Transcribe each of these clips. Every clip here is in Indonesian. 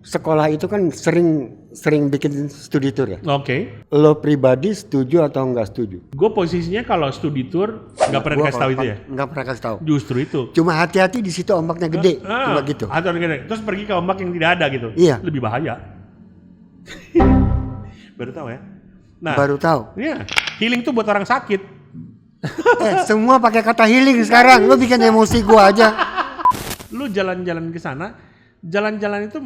sekolah itu kan sering bikin studi tour ya. Oke. Lo pribadi setuju atau nggak setuju? Gue posisinya kalau studi tour nggak pernah kasih tahu itu ya. Nggak pernah kasih tahu. Justru itu. Cuma hati-hati di situ ombaknya gede, cuma gitu. Atau gede. Terus pergi ke ombak yang tidak ada gitu. Iya. Lebih bahaya. Baru tahu ya. Nah, Baru tahu. iya. Healing tuh buat orang sakit. Semua pakai kata healing sekarang. Lo bikin emosi gua aja. Lu jalan-jalan ke sana, jalan-jalan itu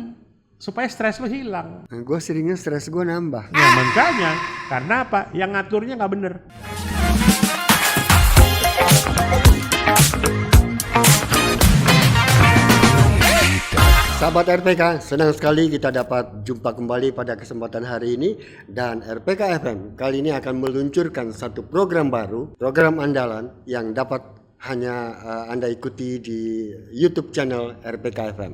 supaya stres lu hilang. Nah, gue seringnya stres gue nambah. Ya makanya, karena apa? Yang ngaturnya nggak bener. Sahabat RPK, senang sekali kita dapat jumpa kembali pada kesempatan hari ini. Dan RPK FM kali ini akan meluncurkan satu program baru, program andalan yang dapat hanya Anda ikuti di YouTube channel RPK FM.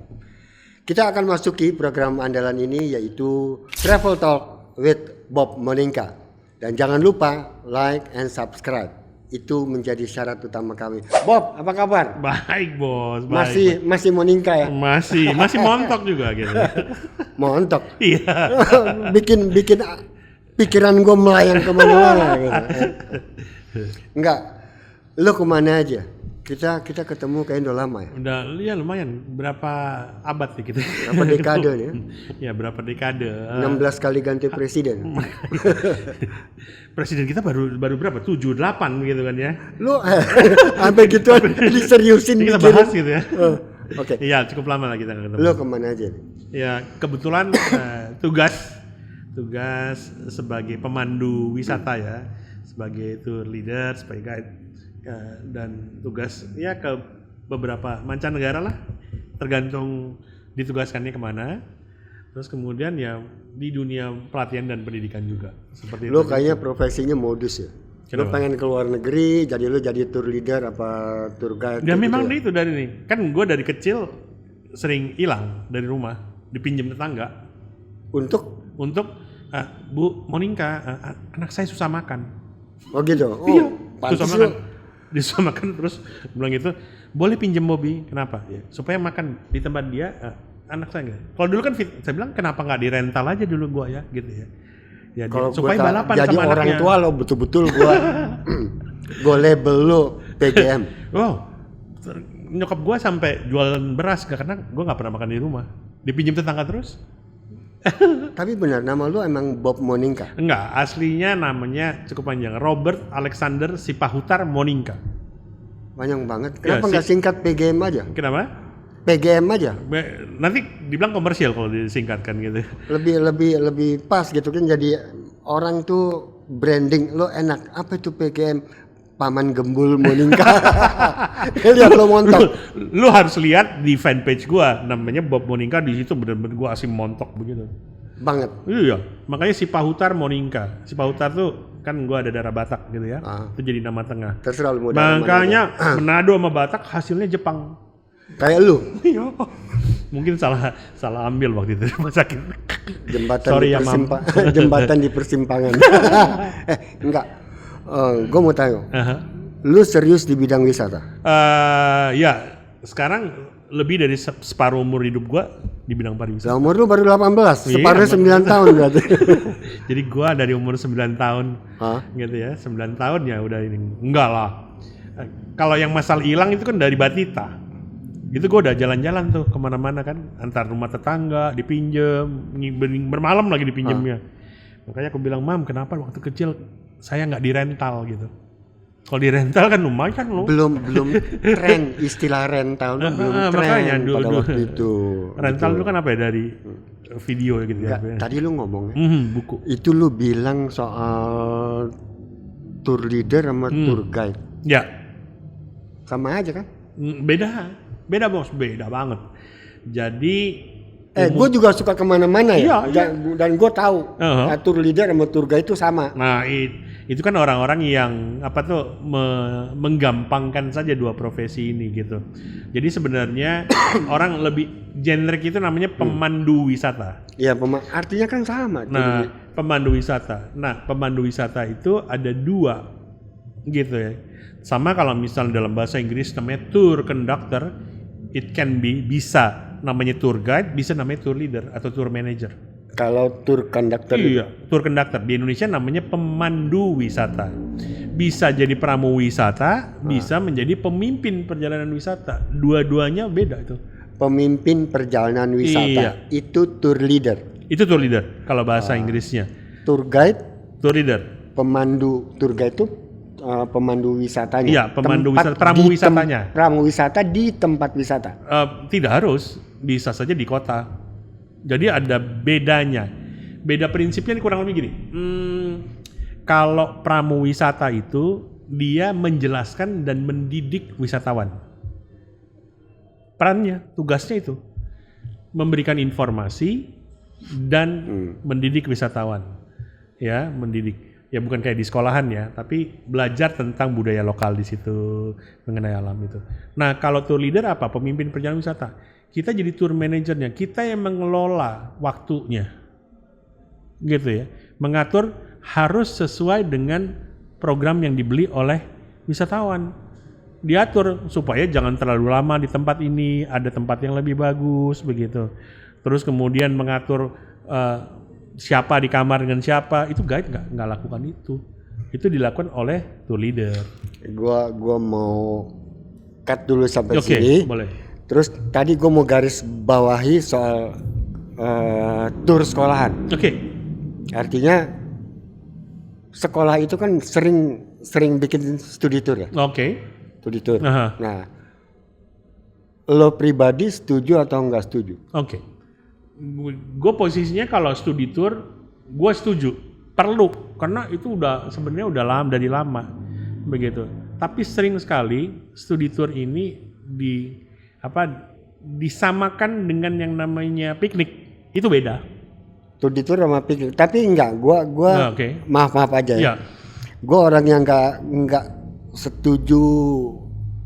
Kita akan masuki program andalan ini yaitu Travel Talk with Bob Moninka. Dan jangan lupa like and subscribe. Itu menjadi syarat utama kami. Bob, apa kabar? Baik bos, baik. Masih Moninka ya? Masih montok juga gitu. Montok. Iya. bikin pikiran gue melayang kemana-mana gitu. Enggak, lo kemana aja? Kita ketemu kayak udah lama ya? Udah, ya lumayan. Berapa abad sih kita? Berapa dekade nih ya? Ya berapa dekade? 16 kali ganti presiden. Presiden kita baru berapa? 7, 8 gitu kan ya? Lu sampai gitu diseriusin Kita mikirin. bahas gitu ya? Oke. Iya cukup lama lah kita ketemu. Lu kemana aja nih? Ya kebetulan tugas sebagai pemandu wisata ya, sebagai tour leader, sebagai guide, dan tugas ya ke beberapa mancanegara lah, tergantung ditugaskannya kemana. Terus kemudian ya di dunia pelatihan dan pendidikan juga seperti Lu itu. kayaknya profesinya modus ya. Lu Kenapa? pengen ke luar negeri, jadi lu jadi tour leader apa tour guide? Ya gitu memang ya? itu dari nih. Kan gue dari kecil sering hilang dari rumah, dipinjam tetangga. Untuk? Bu Moninka, anak saya susah makan. Oh gitu. Oh, Iya, pantes susah lu. makan. Susah makan terus bilang gitu, boleh pinjam Bobby. Kenapa? Ya, supaya makan di tempat dia. Anak saya enggak. Kalau dulu kan saya bilang kenapa nggak dirental aja dulu gua ya, gitu ya. Ya Kalau supaya gua balapan jadi sama orang anaknya. tua lo betul-betul gua label lo PGM. Oh, nyokap gua sampai jualan beras karena gua nggak pernah makan di rumah. Dipinjam tetangga terus? Tapi benar nama lu emang Bob Moninka. Enggak, aslinya namanya cukup panjang. Robert Alexander Sipahutar Moninka. Panjang banget. Ya, Kenapa nggak singkat PGM aja? Kenapa? PGM aja. Nanti dibilang komersial kalau disingkatkan gitu. Lebih pas gitu kan, jadi orang tuh branding lo enak. Apa itu PGM? Paman Gembul Moninka. Lihat lo montok. Lu harus lihat di fanpage gua, namanya Bob Moninka. Di situ bener-bener gua asli montok begitu. Banget. Iya, makanya Sipahutar Moninka. Sipahutar tuh kan gua ada darah Batak gitu ya. Itu jadi nama tengah. Terserah lu mau dari mana Makanya aja. Manado sama Batak hasilnya Jepang. Kayak lu. Iya. Mungkin salah ambil waktu itu rumah sakit. Jembatan di persimpangan. Enggak. Gue mau tanya. Lu serius di bidang wisata? Ya, sekarang lebih dari separuh umur hidup gua di bidang pariwisata. Lah umur lu baru 18, Iya, separuhnya 9 tahun berarti. Jadi gua dari umur 9 tahun, gitu ya, 9 tahun ya udah ini. Enggak lah. Kalau yang masalah hilang itu kan dari Batita. Itu gue udah jalan-jalan tuh kemana-mana kan, antar rumah tetangga, dipinjem, bermalam lagi dipinjemnya. Makanya aku bilang, Mam, kenapa waktu kecil saya nggak dirental gitu? Kalau dirental kan lumayan loh. Belum tren istilah rental tuh belum tren makanya, pada waktu itu. Rental dulu kan apa ya, dari video gitu ya. Tadi lu ngomong Buku. itu lu bilang soal tour leader sama tour guide. Ya. Sama aja kan? Beda bos, beda banget. Jadi Gue juga suka kemana-mana ya. Iya. Dan gue tahu tour leader sama tour guide itu sama. Nah itu kan orang-orang yang menggampangkan saja dua profesi ini gitu. Jadi sebenarnya orang lebih generik itu namanya pemandu wisata. Iya, artinya kan sama. Nah pemandu wisata. Nah pemandu wisata itu ada dua gitu ya. Sama kalau misalnya dalam bahasa Inggris namanya tour conductor. It can be, bisa namanya tour guide, bisa namanya tour leader atau tour manager. Kalau tour conductor Iya, tour conductor di Indonesia namanya pemandu wisata. Bisa jadi pramu wisata, bisa menjadi pemimpin perjalanan wisata. Dua-duanya beda itu. pemimpin perjalanan wisata, Iya. itu tour leader. Itu tour leader kalau bahasa Inggrisnya. Tour guide, Tour leader. pemandu tour guide itu pemandu wisatanya. Iya, pemandu Tempat wisata, pramu di wisatanya. pramu wisata di tempat wisata. Tidak harus, bisa saja di kota. Jadi ada bedanya. Beda prinsipnya ini kurang lebih gini. Kalau pramu wisata itu dia menjelaskan dan mendidik wisatawan. Perannya, tugasnya itu memberikan informasi dan mendidik wisatawan. Ya, mendidik. Ya bukan kayak di sekolahan ya, tapi belajar tentang budaya lokal di situ, mengenai alam itu. Nah, kalau tour leader apa? Pemimpin perjalanan wisata. Kita jadi tour manajernya, kita yang mengelola waktunya. Gitu ya. Mengatur harus sesuai dengan program yang dibeli oleh wisatawan. Diatur supaya jangan terlalu lama di tempat ini, ada tempat yang lebih bagus begitu. Terus kemudian mengatur siapa di kamar dengan siapa, itu guide nggak lakukan itu. Itu dilakukan oleh tour leader. Gua mau cut dulu sampai Oke, sini. boleh. Terus tadi gua mau garis bawahi soal tour sekolahan. Oke. Artinya sekolah itu kan sering bikin studi tour ya. Oke. Studi tour. Aha. Nah, lo pribadi setuju atau enggak setuju? Oke. Gue posisinya kalau studi tour, gue setuju. Perlu, karena itu sebenarnya udah dari lama. Begitu. Tapi sering sekali studi tour ini disamakan dengan yang namanya piknik. Itu beda. Studi tour sama piknik. Tapi enggak, gua Okay. maaf aja ya. Ya. Gua orang yang enggak setuju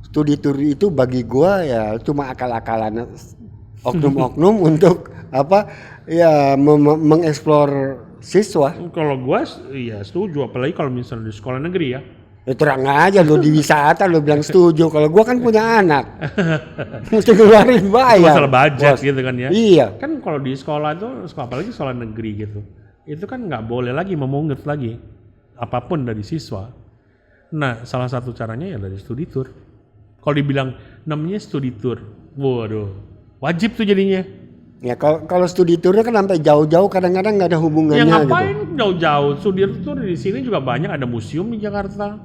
studi tour itu, bagi gua ya cuma akal-akalan oknum-oknum untuk mengeksplor siswa. Kalau gue ya setuju, apalagi kalau misalnya di sekolah negeri ya. Ya terang aja lo di wisata lo bilang setuju. Kalau gua kan punya anak, mesti keluarin bayar. Masalah budget Bos. gitu kan ya. Iya. Kan kalau di sekolah itu, apalagi sekolah negeri gitu, itu kan nggak boleh lagi memungut lagi apapun dari siswa. Nah, salah satu caranya ya dari studi tour. Kalau dibilang namanya studi tour, waduh, wajib tuh jadinya. Ya kalau studi tournya kan sampai jauh-jauh, kadang-kadang nggak ada hubungannya. Ya ngapain gitu. jauh-jauh? Studi tour di sini juga banyak, ada museum di Jakarta.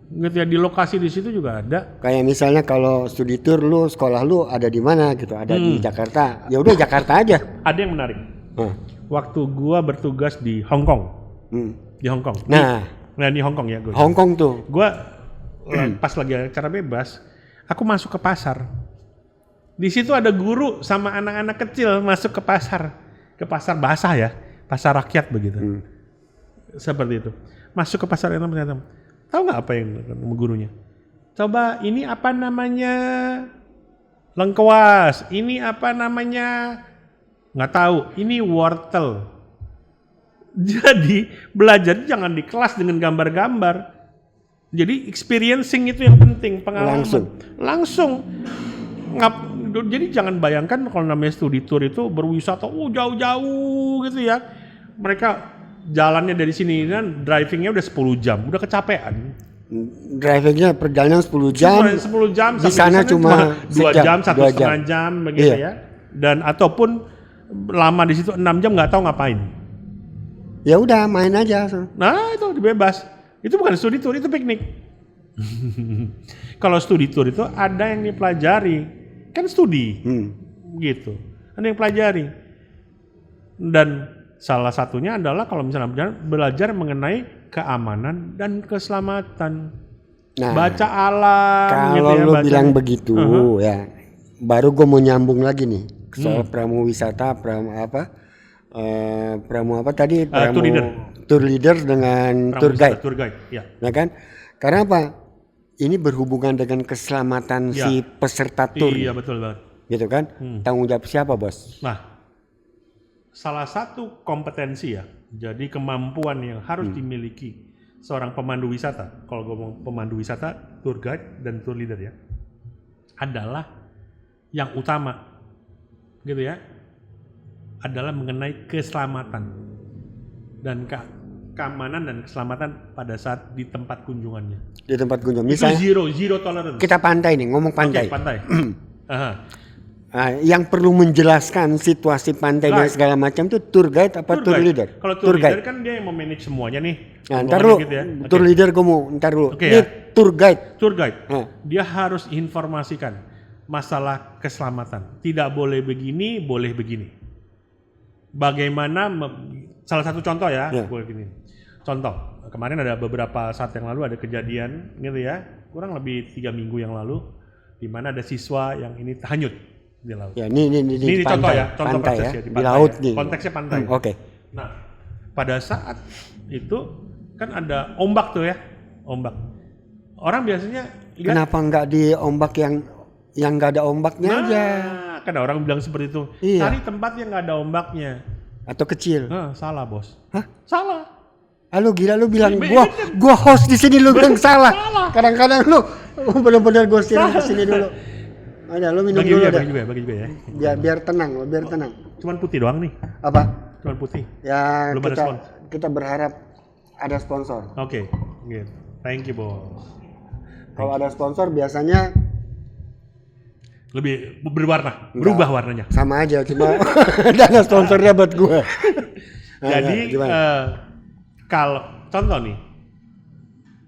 Gitu ya, di lokasi di situ juga ada. Kayak misalnya kalau studi tour lu, sekolah lu ada di mana gitu, ada di Jakarta. Ya udah Jakarta aja. Ada yang menarik. Waktu gua bertugas di Hong Kong. Di Hong Kong. Nah, di Hong Kong ya gua. Hong Kong tuh. Gua pas lagi acara bebas, aku masuk ke pasar. Di situ ada guru sama anak-anak kecil masuk ke pasar basah ya, pasar rakyat begitu. Seperti itu. Masuk ke pasar itu ternyata. Tahu nggak apa yang sama gurunya? Coba ini apa namanya lengkuas, ini apa namanya nggak tahu, ini wortel. Jadi belajar jangan di kelas dengan gambar-gambar. Jadi experiencing itu yang penting, pengalaman. Langsung. Jadi jangan bayangkan kalau namanya studi tour itu berwisata jauh-jauh gitu ya. Mereka jalannya dari sini kan drivingnya udah 10 jam, udah kecapean. Drivingnya perjalanan 10 jam. 10 jam di sana cuma 2 jam, 1,5 jam begitu ya. Dan ataupun lama di situ 6 jam nggak tahu ngapain. Ya udah main aja. Nah itu bebas. Itu bukan studi tour, itu piknik. Kalau studi tour itu ada yang dipelajari, kan studi, gitu. Ada yang pelajari. Dan salah satunya adalah kalau misalnya belajar mengenai keamanan dan keselamatan. Nah, baca alam. Kalau gitu ya, lu bilang begitu, ya, baru gue mau nyambung lagi nih soal pramu wisata, pramu apa tadi? Tour leader dengan tour guide. Tour guide, ya. Nah kan, karena apa? Ini berhubungan dengan keselamatan si peserta tour. Iya betul banget. Gitu kan? Tanggung jawab siapa bos? Nah, salah satu kompetensi ya, jadi kemampuan yang harus dimiliki seorang pemandu wisata. Kalau ngomong pemandu wisata, tour guide dan tour leader ya, adalah yang utama gitu ya, adalah mengenai keselamatan dan keamanan dan keselamatan pada saat di tempat kunjungannya. Di tempat kunjungan. Itu Misalnya zero tolerance. kita pantai nih, ngomong pantai. Oke, pantai. Aha. Yang perlu menjelaskan situasi pantai dan segala macam itu tour guide apa tour leader? Kalau tour leader kan dia yang memanage semuanya nih. Nah, ntar dulu, gitu ya. tour leader gue mau ntar dulu. Oke, Ini ya. tour guide. Tour guide, dia harus informasikan masalah keselamatan. Tidak boleh begini, boleh begini. Bagaimana, salah satu contoh ya, boleh gini. Contoh, kemarin ada beberapa saat yang lalu ada kejadian gitu ya, kurang lebih 3 minggu yang lalu, di mana ada siswa yang ini hanyut di laut. Ya, ini Ini pantai, contoh ya, contoh pantai proses ya, ya, di laut ya. nih. Konteksnya pantai. Oke. Nah, pada saat itu kan ada ombak tuh ya, ombak. Orang biasanya lihat, Kenapa nggak di ombak yang nggak ada ombaknya aja? Karena orang bilang seperti itu. Iya. Cari tempat yang nggak ada ombaknya. Atau kecil? Salah bos. Hah? Salah. Halo gila lu bilang gua host di sini lu bilang salah. Kadang-kadang lu bener-bener gua steering di sini dulu. Ada lu minum dulu bagi juga ya. Biar tenang, biar tenang. Cuman putih doang nih. Apa? Cuman putih. Ya Belum ada kita berharap ada sponsor. Oke. Gitu. Thank you bos. Kalau ada sponsor biasanya lebih berwarna, berubah warnanya. sama aja, cuma ada sponsornya buat gua. Jadi kalau contoh nih,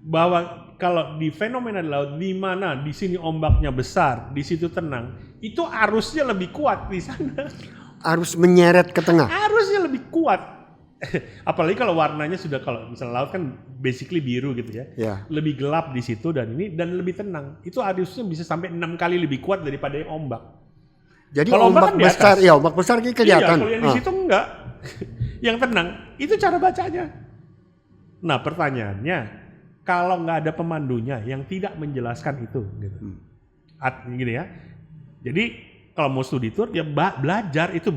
bahwa kalau di fenomena di laut di mana di sini ombaknya besar, di situ tenang, itu arusnya lebih kuat di sana. Harus menyeret ke tengah. Arusnya lebih kuat. Apalagi kalau warnanya sudah, kalau misalnya laut kan basically biru gitu ya. Ya. Lebih gelap di situ dan lebih tenang. Itu arusnya bisa sampai 6 kali lebih kuat daripada yang ombak. Jadi kalau ombak kan di besar, atas. ya ombak besar ini kelihatan. Iya, kalau yang di situ enggak. Yang tenang, itu cara bacanya. Nah, pertanyaannya, kalau nggak ada pemandunya yang tidak menjelaskan itu, gitu. Gini ya. Jadi kalau mau studi tour, ya belajar itu,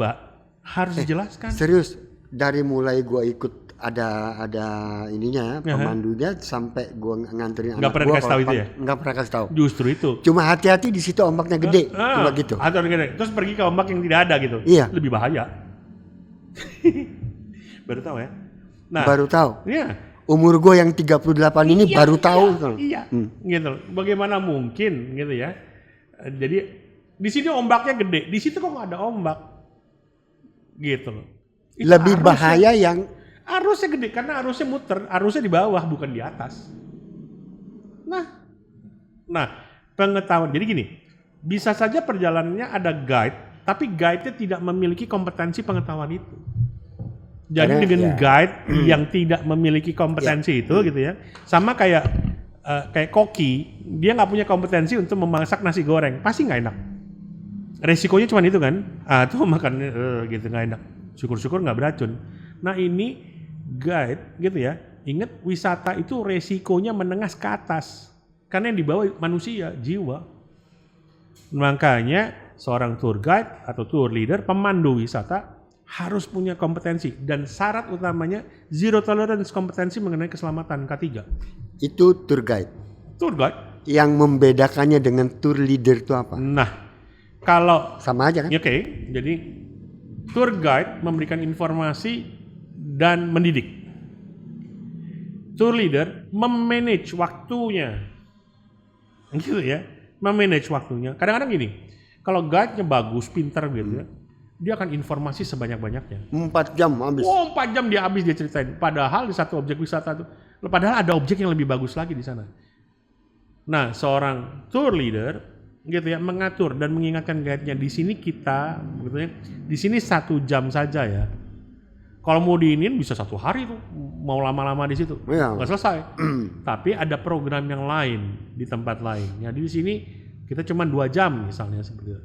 harus dijelaskan. Serius, dari mulai gua ikut ada ininya pemandunya sampai gua nganterin nggak anak pernah gua. kasih tahu itu ya? Nggak pernah kasih tahu. Justru itu. Cuma hati-hati di situ ombaknya gede, cuma gitu. Atau gede. Terus pergi ke ombak yang tidak ada gitu. Iya. Lebih bahaya. Baru tahu ya. Nah, Baru tahu. Iya. Umur gue yang 38 ini baru tahu. Iya, gitu. Bagaimana mungkin gitu ya. Jadi di sini ombaknya gede, di situ kok nggak ada ombak, gitu loh. Itu Lebih bahaya yang arusnya gede karena arusnya muter, arusnya di bawah bukan di atas. Nah, pengetahuan. Jadi gini, bisa saja perjalanannya ada guide, tapi guide-nya tidak memiliki kompetensi pengetahuan itu. Jadi dengan guide yang tidak memiliki kompetensi itu gitu ya, sama kayak koki, dia nggak punya kompetensi untuk memasak nasi goreng, pasti nggak enak. Resikonya cuma itu kan, tuh makan gitu nggak enak. Syukur-syukur nggak beracun. Nah ini guide gitu ya, ingat wisata itu resikonya menengah ke atas, karena yang dibawa manusia, jiwa. Makanya seorang tour guide atau tour leader, pemandu wisata harus punya kompetensi dan syarat utamanya zero tolerance, kompetensi mengenai keselamatan K3. itu tour guide. Tour guide. Yang membedakannya dengan tour leader itu apa? Nah, kalau sama aja kan? Oke, jadi tour guide memberikan informasi dan mendidik. Tour leader memanage waktunya. Gitu ya, memanage waktunya. Kadang-kadang gini, kalau guide-nya bagus, pintar gitu ya, dia akan informasi sebanyak-banyaknya. 4 jam habis. 4 jam dia habis dia ceritain. Padahal di satu objek wisata itu, padahal ada objek yang lebih bagus lagi di sana. Nah, seorang tour leader gitu ya mengatur dan mengingatkan guide-nya, di sini kita, gitu ya, di sini 1 jam saja ya. Kalau mau diinin bisa 1 hari tuh, mau lama-lama di situ, nggak selesai. Tapi ada program yang lain di tempat lain. Jadi di sini kita cuma 2 jam misalnya seperti itu.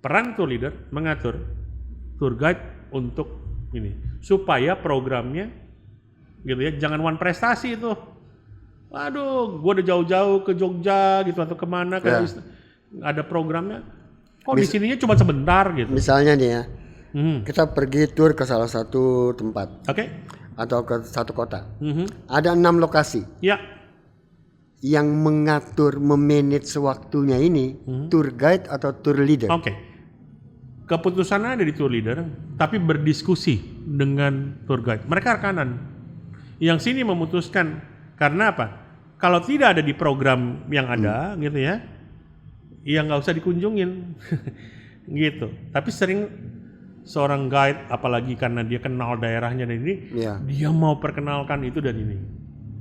Peran tour leader mengatur tour guide untuk ini supaya programnya gitu ya, jangan one prestasi itu. Aduh, gue udah jauh-jauh ke Jogja gitu atau kemana ada programnya. Kok di sininya cuma sebentar gitu. Misalnya nih ya, kita pergi tour ke salah satu tempat. Oke. Atau ke satu kota. Ada 6 lokasi. Ya. Yang mengatur, memanage waktunya ini tour guide atau tour leader. Oke. keputusannya ada di tour leader, tapi berdiskusi dengan tour guide. Mereka rekanan. Yang sini memutuskan karena apa? Kalau tidak ada di program yang ada, gitu ya nggak usah dikunjungin, gitu. Tapi sering seorang guide, apalagi karena dia kenal daerahnya dan ini, dia mau perkenalkan itu dan ini.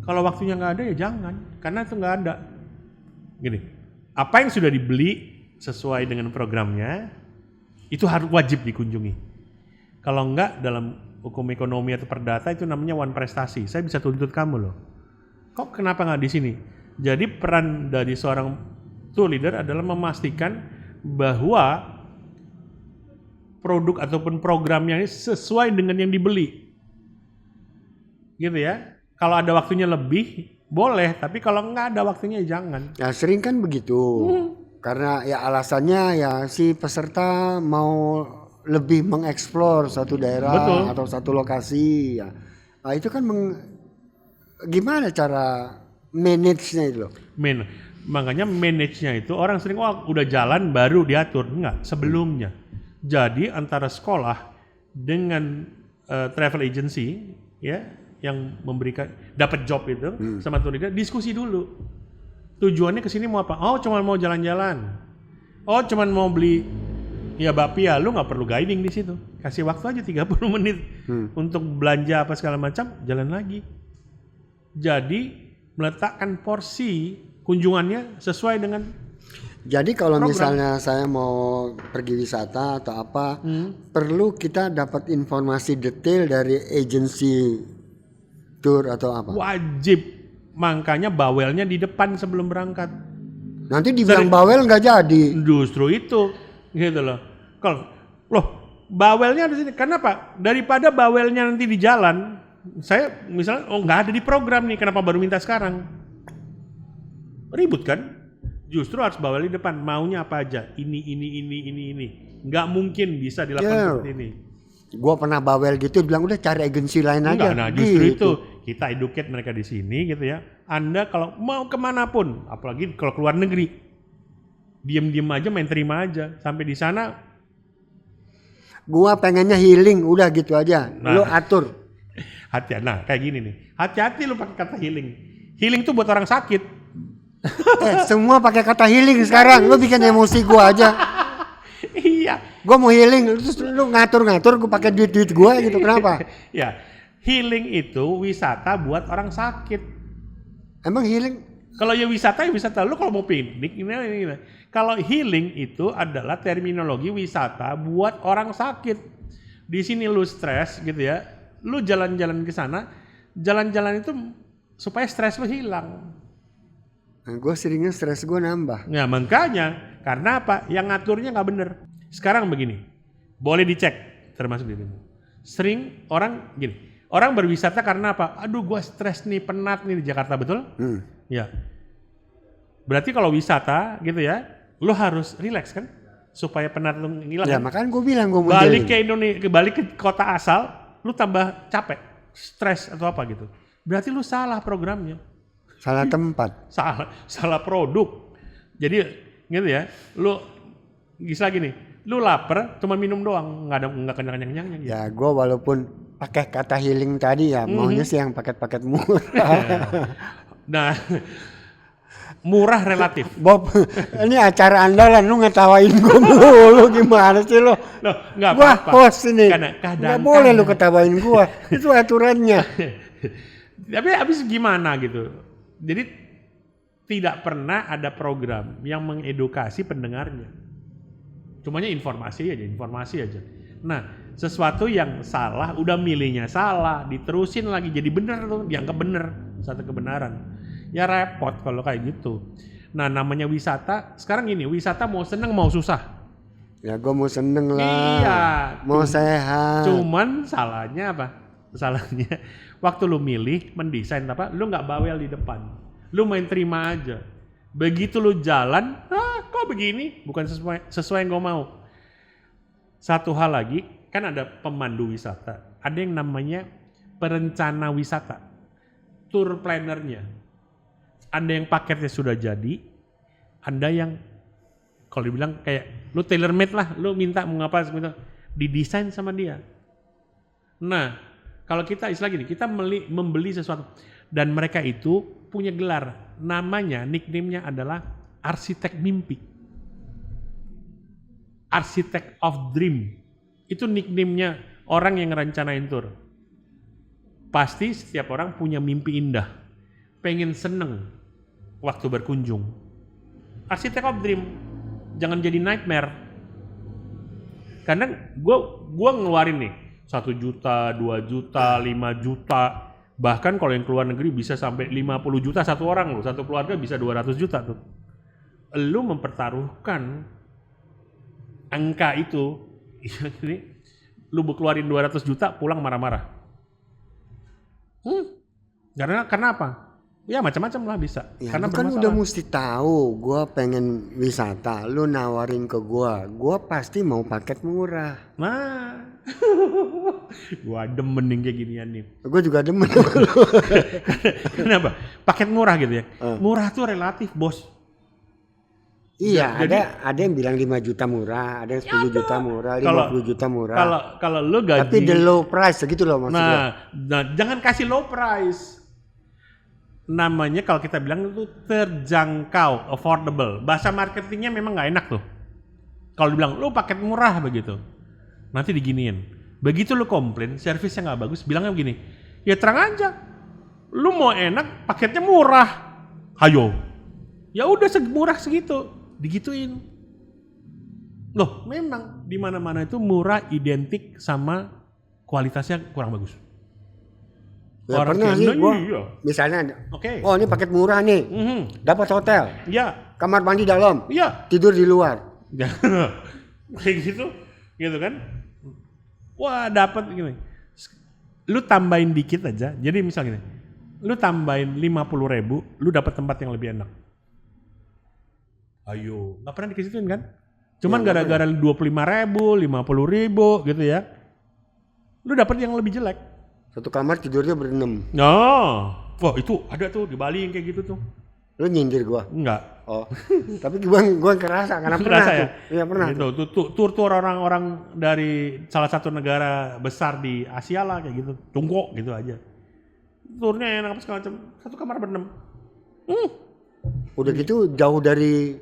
Kalau waktunya nggak ada ya jangan, karena itu nggak ada. Gini, apa yang sudah dibeli sesuai dengan programnya, itu harus wajib dikunjungi. Kalau enggak, dalam hukum ekonomi atau perdata itu namanya one prestasi. Saya bisa tuntut kamu loh. Kok kenapa nggak di sini? Jadi peran dari seorang tour leader adalah memastikan bahwa produk ataupun programnya ini sesuai dengan yang dibeli. Gitu ya. Kalau ada waktunya lebih, boleh. Tapi kalau nggak ada waktunya jangan. Ya sering kan begitu. Karena ya alasannya ya si peserta mau lebih mengeksplor satu daerah atau satu lokasi ya. Nah, itu kan gimana cara manage-nya itu loh? Makanya manage-nya itu orang sering udah jalan baru diatur, enggak, sebelumnya. Jadi antara sekolah dengan travel agency ya yang memberikan dapat job itu sama tour leader diskusi dulu. Tujuannya ke sini mau apa? Oh, cuma mau jalan-jalan. Oh, cuma mau beli ya bakpia, lu nggak perlu guiding di situ. Kasih waktu aja 30 menit untuk belanja apa segala macam, jalan lagi. Jadi meletakkan porsi kunjungannya sesuai dengan. Jadi kalau misalnya saya mau pergi wisata atau apa, perlu kita dapat informasi detail dari agensi tour atau apa? Wajib. Makanya bawelnya di depan sebelum berangkat. Nanti dibilang bawel nggak jadi. Justru itu, gitu loh. Kalau bawelnya di sini. Kenapa? Daripada bawelnya nanti di jalan, saya misalnya nggak ada di program nih, kenapa baru minta sekarang? Ribut kan? Justru harus bawel di depan. Maunya apa aja? Ini. Nggak mungkin bisa dilakukan seperti ini. Gua pernah bawel gitu, bilang udah cari agensi lain aja. Nah justru itu kita educate mereka di sini gitu ya. Anda kalau mau kemanapun, apalagi kalau keluar negeri, diem aja, main terima aja. Sampai di sana, gua pengennya healing, udah gitu aja. Lu atur. Nah kayak gini nih. Hati-hati lu pakai kata healing. Healing tuh buat orang sakit. Semua pakai kata healing sekarang. Lu bikin emosi gua aja. Iya. Gue mau healing, terus lu ngatur-ngatur gue pakai duit gue gitu, kenapa? Ya, healing itu wisata buat orang sakit. Emang healing? Kalau ya wisata, lu kalau mau piknik ini. Kalau healing itu adalah terminologi wisata buat orang sakit. Di sini lu stres gitu ya, lu jalan-jalan ke sana, jalan-jalan itu supaya stres lu hilang. Nah, gue seringnya stres gue nambah. Ya makanya, karena apa? Yang ngaturnya nggak bener. Sekarang begini, boleh dicek termasuk di sini. Sering orang gini, orang berwisata karena apa? Aduh, gue stres nih, penat nih di Jakarta, betul? Ya. Berarti kalau wisata gitu ya, lo harus relax kan, supaya penat lo hilang. Ya makanya gue bilang gue mau balik ke Indonesia, balik ke kota asal, lo tambah capek, stres atau apa gitu. Berarti lo salah programnya. Salah tempat. Salah produk. Jadi gitu ya, lo bisa gini. Lu lapar, cuma minum doang, nggak kenyang-kenyang. Gitu. Ya, gue walaupun pakai kata healing tadi ya, maunya sih yang paket-paket murah. Nah, murah relatif. Bob, ini acara andalan, lu ngetawain gue mulu, gimana sih lo? Nggak apa-apa. Gua host ini, nggak boleh lu ketawain gue, itu aturannya. Tapi habis gimana gitu? Jadi tidak pernah ada program yang mengedukasi pendengarnya. Cumanya informasi aja. Nah, sesuatu yang salah, udah milihnya salah, diterusin lagi jadi bener tuh, dianggap bener, satu kebenaran. Ya repot kalau kayak gitu. Nah, namanya wisata, sekarang gini, wisata mau seneng mau susah. Ya gue mau seneng lah, iya, mau sehat. Cuman salahnya apa? Salahnya, waktu lu milih, mendesain apa, lu gak bawel di depan. Lu main terima aja. Begitu lu jalan, kok begini? Bukan sesuai yang gue mau. Satu hal lagi, kan ada pemandu wisata. Ada yang namanya perencana wisata. Tour plannernya. Ada yang paketnya sudah jadi, ada yang Kalau dibilang kayak lu tailor made lah, lu minta mau ngapa minta didesain sama dia. Nah, kalau kita istilah gini, kita membeli sesuatu dan mereka itu punya gelar, namanya nickname-nya adalah arsitek mimpi. Arsitek of dream. Itu nickname-nya orang yang ngerencanain tour. Pasti setiap orang punya mimpi indah. Pengen seneng waktu berkunjung. Arsitek of dream. Jangan jadi nightmare. Karena gue ngeluarin nih 1 juta, 2 juta, 5 juta. Bahkan kalau yang keluar negeri bisa sampai 50 juta satu orang loh. Satu keluarga bisa 200 juta tuh. Lu mempertaruhkan angka itu. Lu keluarin 200 juta pulang marah-marah. Karena apa? Ya macam-macam lah bisa. Ya, karena lu kan udah mesti tahu gue pengen wisata, lu nawarin ke gue pasti mau paket murah. Nah, gue demen nih kayak ginian nih. Gue juga demen. Kenapa? Paket murah gitu ya. Murah tuh relatif, bos. Iya, Jadi, ada yang bilang 5 juta murah, ada yang 10 juta murah, 50 juta murah. Kalau lu gaji, tapi the low price segitu loh maksudnya. Nah, jangan kasih low price. Namanya kalau kita bilang itu terjangkau, affordable. Bahasa marketingnya memang nggak enak tuh. Kalau dibilang lu paket murah begitu, nanti diginiin. Begitu lu komplain, servisnya nggak bagus, bilangnya begini, ya terang aja, lu mau enak, paketnya murah, hayo. Ya udah murah segitu, digituin. Loh, memang di mana-mana itu murah identik sama kualitasnya kurang bagus. Ya pernah sih gua, iya. misalnya, Oke. oh ini paket murah nih, dapat hotel, Ya, kamar mandi dalam, iya. tidur di luar. Kayak gitu kan? Wah, dapat gini. Lu tambahin dikit aja. Jadi misalnya gini, lu tambahin 50.000, lu dapat tempat yang lebih enak. Ayo, nggak pernah dikasih kan? Cuman Ya, gara-gara 25.000, 50.000 gitu ya, lu dapat yang lebih jelek. Satu kamar tidurnya berenam. Wah itu ada tuh di Bali yang kayak gitu tuh. Lu nyindir gua? Enggak. Oh, tapi gua kerasa karena pernah Kerasa tuh. ya? Iya pernah. Gitu. Tur orang-orang dari salah satu negara besar di Asia lah kayak gitu. Tunggu gitu aja. Turnya enak apa segala macam. Satu kamar berenam. Udah gitu jauh dari.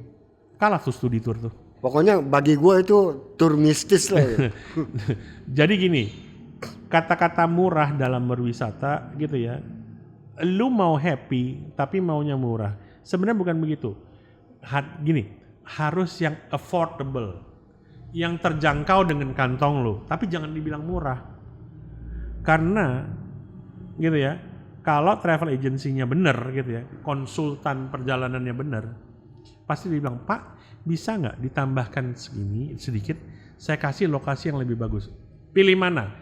Kalah tuh studi tur tuh. Pokoknya bagi gua itu tur mistis lah. Ya. Jadi gini, kata-kata murah dalam berwisata gitu ya. Lu mau happy tapi maunya murah. Sebenarnya bukan begitu. Gini, harus yang affordable. Yang terjangkau dengan kantong lu, tapi jangan dibilang murah. Karena gitu ya, kalau travel agency-nya bener gitu ya, konsultan perjalanannya bener, pasti dibilang, "Pak, bisa nggak ditambahkan segini sedikit, saya kasih lokasi yang lebih bagus." Pilih mana?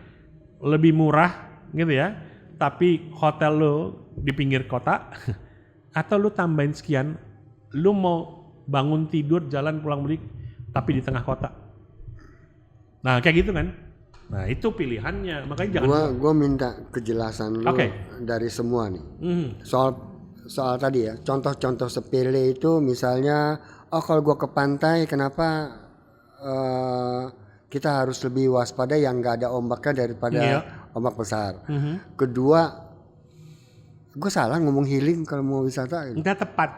Lebih murah gitu ya, tapi hotel lo di pinggir kota, atau lu tambahin sekian, lu mau bangun tidur jalan pulang balik tapi di tengah kota. Nah kayak gitu kan. Nah itu pilihannya, makanya jangan. Gua minta kejelasan lu dari semua nih. Soal tadi ya, contoh-contoh sepele itu misalnya, oh kalau gua ke pantai kenapa kita harus lebih waspada yang nggak ada ombaknya daripada ombak besar. Kedua, gue salah ngomong healing kalau mau wisata. Nggak tepat.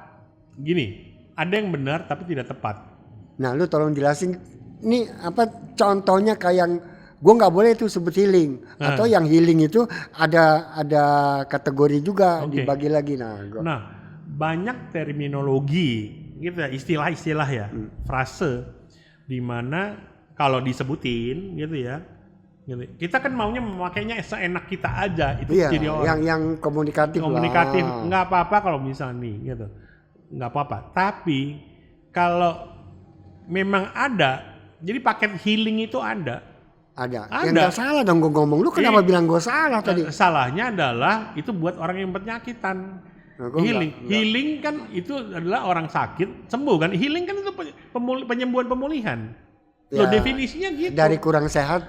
Gini, ada yang benar tapi tidak tepat. Nah, lu tolong jelasin. Ini apa contohnya kayak yang gue nggak boleh itu sebut healing atau yang healing itu ada kategori juga dibagi lagi. Nah, banyak terminologi gitu ya, istilah-istilah ya, frase di mana kalau disebutin gitu ya, gitu. Kita kan maunya memakainya seenak kita aja itu jadi orang yang komunikatif lah. Nggak apa-apa kalau misalnya nih gitu, nggak apa-apa. Tapi kalau memang ada, jadi paket healing itu ada. Ya nggak salah dong gue ngomong. Lu kenapa bilang gue salah tadi? Salahnya adalah itu buat orang yang penyakitan. Healing kan itu adalah orang sakit sembuh kan. Healing kan itu penyembuhan pemulihan. Loh definisinya gitu. Dari kurang sehat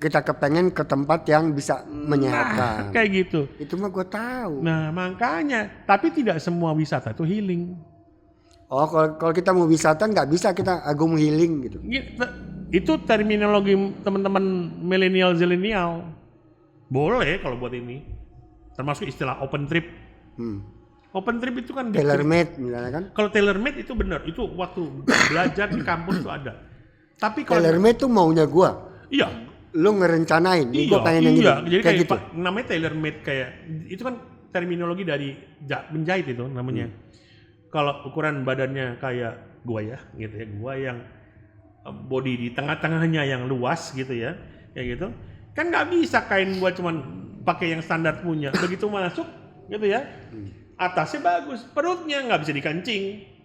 kita kepengen ke tempat yang bisa menyehatkan. Kayak gitu. Itu mah gue tahu. Nah makanya, tapi tidak semua wisata itu healing. Oh, kalau kita mau wisata nggak bisa kita Agung Healing gitu. Itu terminologi teman-teman milenial zilenial. Boleh kalau buat ini. Termasuk istilah open trip. Open trip itu kan Tailor made misalnya kan. Kalau tailor made itu benar, itu waktu belajar di kampus itu ada. Tapi kalau Tailor made tuh maunya gua. iya, Lu ngerencanain, gua pengen yang iya. gitu. Jadi kayak gitu. namanya tailor made, kayak itu kan terminologi dari menjahit itu namanya. Kalau ukuran badannya kayak gua ya, gitu ya, gua yang body di tengah-tengahnya yang luas gitu ya, kayak gitu. Kan nggak bisa kain gua cuman pakai yang standar punya. Begitu masuk, gitu ya, atasnya bagus, perutnya nggak bisa dikencing.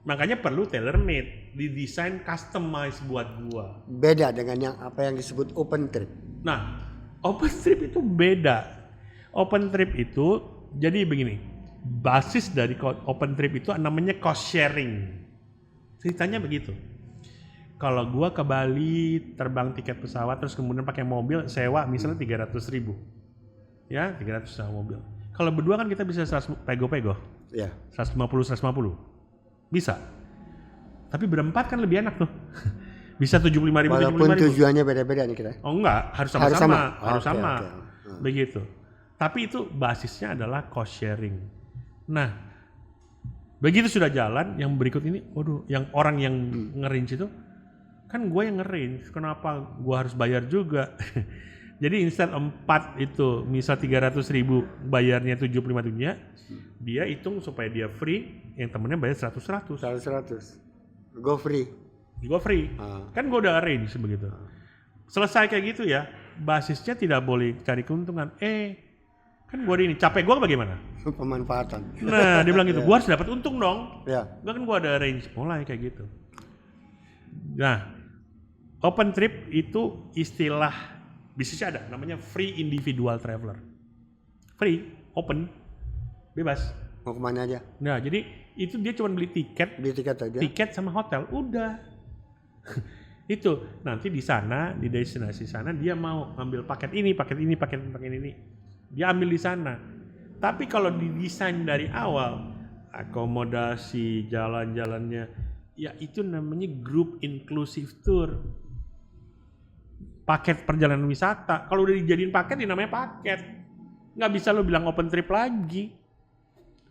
Makanya perlu tailor made, didesain customize buat gua. Beda dengan yang apa yang disebut open trip. Nah, open trip itu beda. Open trip itu jadi begini. Basis dari open trip itu namanya cost sharing. Ceritanya begitu. Kalau gua ke Bali terbang tiket pesawat terus kemudian pakai mobil sewa misalnya 300.000. Ya, 300 sewa mobil. Kalau berdua kan kita bisa 100 pego-pego. Ya. 150. Bisa. Tapi berempat kan lebih enak tuh. Bisa 75.000, Walaupun 75.000. tujuannya beda-beda nih kita. Oh enggak, harus Harus sama-sama. sama? Harus Oke, sama. oke. Begitu. Tapi itu basisnya adalah cost sharing. Nah, begitu sudah jalan, yang berikut ini, waduh, yang orang yang nge-range itu, kan gue yang nge-range, kenapa gue harus bayar juga? Jadi instead 4 itu, misal 300.000 bayarnya 75.000-nya, dia hitung supaya dia free, yang temennya bayar 100. 100. Go free. Gue free, kan gue udah arrange begitu. Selesai kayak gitu ya, basisnya tidak boleh cari keuntungan. Kan gue ini capek gue bagaimana? Pemanfaatan. Nah dia bilang gitu, gue harus dapat untung dong. Ya. Kan gue ada range, mulai kayak gitu. Nah, open trip itu istilah bisnisnya ada, namanya free individual traveler. Free, open, bebas. Mau kemana aja? Nah jadi itu dia cuma beli tiket aja. Tiket sama hotel, udah. Itu nanti di sana, di destinasi sana dia mau ambil paket ini, paket ini. Dia ambil di sana. Tapi kalau didesain dari awal, akomodasi, jalan-jalannya, ya itu namanya group inclusive tour. Paket perjalanan wisata. Kalau udah dijadiin paket, ya namanya paket. Nggak bisa lo bilang open trip lagi.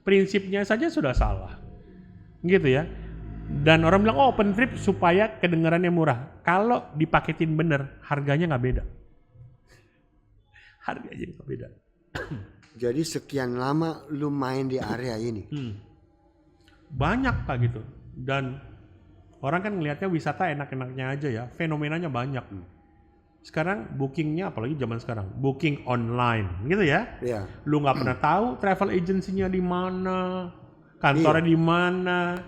Prinsipnya saja sudah salah. Gitu ya. Dan orang bilang open trip supaya kedengarannya murah. Kalau dipaketin bener, harganya nggak beda. Harganya nggak beda. Jadi sekian lama lu main di area ini. Banyak Pak gitu. Dan orang kan ngelihatnya wisata enak-enaknya aja ya. Fenomenanya banyak. Sekarang bookingnya, apalagi zaman sekarang, booking online gitu ya. Iya. Lu nggak pernah tahu travel agency-nya di mana, kantornya di mana.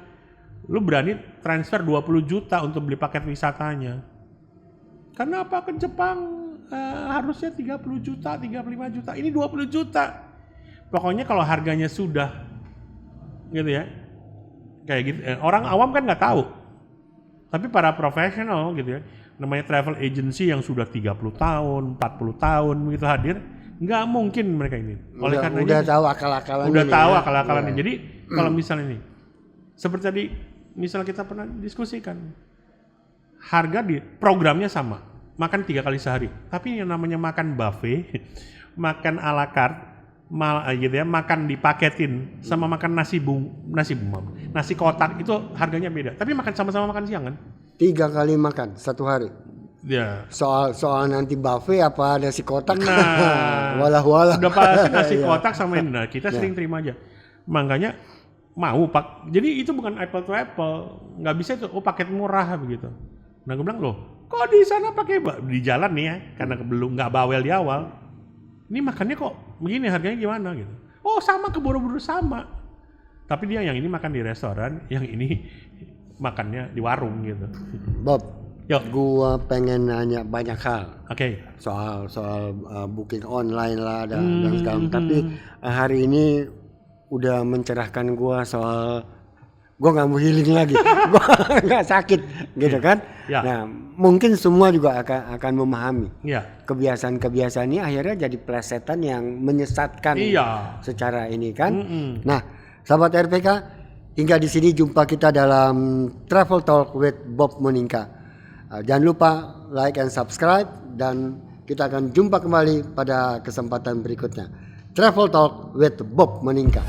Lu berani transfer 20 juta untuk beli paket wisatanya. Karena apa? Ke Jepang harusnya 30 juta, 35 juta. Ini 20 juta. Pokoknya kalau harganya sudah gitu ya. Kayak gitu. Orang awam kan nggak tahu. Tapi para profesional gitu ya. Namanya travel agency yang sudah 30 tahun, 40 tahun begitu hadir, nggak mungkin mereka ini. Oleh karena udah tahu akal-akalannya. Udah tahu akal-akalannya. Jadi kalau misalnya ini, seperti tadi, misal kita pernah diskusikan, harga di programnya sama, makan 3 kali sehari. Tapi yang namanya makan buffet, makan ala carte, gitu ya, makan dipaketin sama makan nasi kotak itu harganya beda. Tapi makan sama-sama makan siang kan? 3 kali makan satu hari. Ya. Soal nanti buffet apa nasi kotak? Nah, walah. udah pasti nasi kotak sama ini. Nah, kita sering terima aja. Makanya mau Pak. Jadi itu bukan apple to apple. Nggak bisa itu paket murah begitu. Nah, gue bilang loh, kok di sana pakai di jalan nih ya? Karena belum nggak bawel di awal. Ini makannya kok begini, harganya gimana gitu. Oh, sama ke Borobudur sama. Tapi dia yang ini makan di restoran, yang ini makannya di warung gitu. Bob, Yuk. Gua pengen nanya banyak hal. Oke. Soal booking online lah dan segala. Tapi hari ini udah mencerahkan gua soal gua nggak mau healing lagi. Gua nggak sakit gitu kan. Ya. Nah, mungkin semua juga akan memahami. Iya. Kebiasaan-kebiasaan ini akhirnya jadi plesetan yang menyesatkan Iya. secara ini kan. Nah, sahabat RPK, Hingga di sini jumpa kita dalam Travel Talk with Bob Moninga. Jangan lupa like and subscribe, dan kita akan jumpa kembali pada kesempatan berikutnya. Travel Talk with Bob Moninga.